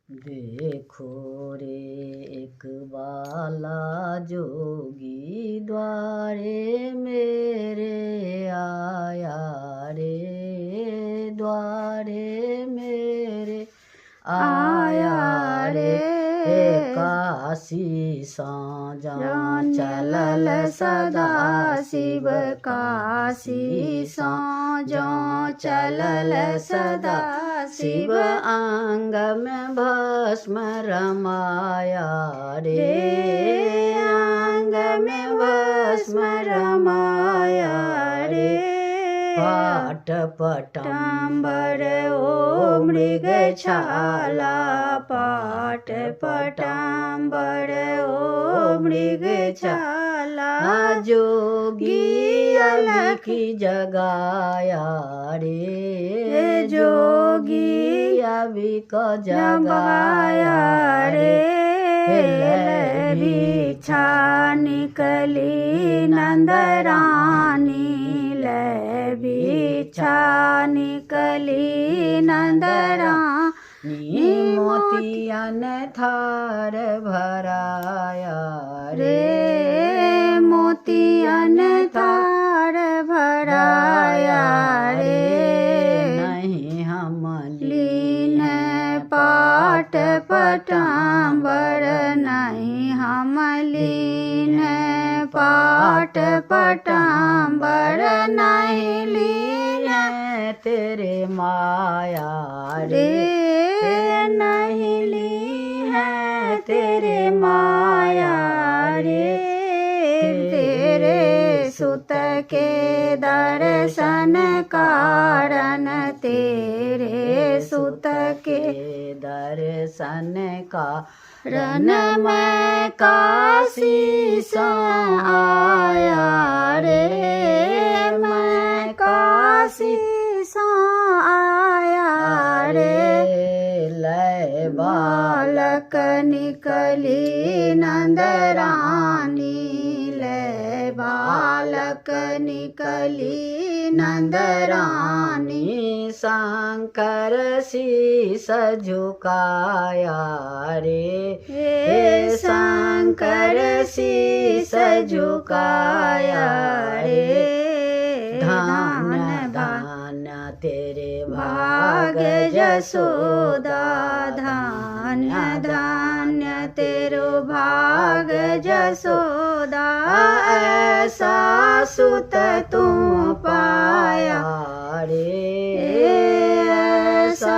देखो रे एक बाला जोगी द्वारे मेरे आया रे, द्वारे मेरे आया रे। काशी साजन चलल सदा शिव, काशी साजन चलल सदा शिव, अंग में भस्म रमाया रे, अंग में भस्म रमाया रे। पाट पटाम्बर ओ मृगछाला, पाट पटाम्बर ओ मृगछाला, जोगी अलखी जगाया रे, जोगी अबिक जगाया रे। भिक्षा निकली नंदरानी, भिक्षा निकली नंदरानी, मोतियन थार भराया रे, मोतियन थार भराया रे। नहीं हम लीन पाट पटाम्बर, नहीं हम लीन पाट पटाम्बर, नहीं लीन तेरे माया रे, नहीं ली है तेरे माया रे। तेरे सुत के दर्शन कारण, तेरे सुत के दर्शन कारण, मैं काशी से आया रे, मैं काशी से आया रे। लय बालक निकली नंदरानी, लय बालक निकली नंदरानी, शंकर शीस झुकाया रे, शंकर शीस झुकाया रे। धान धान तेरे भाग्य जसोदा, धान्य धान्य तेरो भाग्य जसोदा, ऐसा सुत तू पाया रे, ऐसा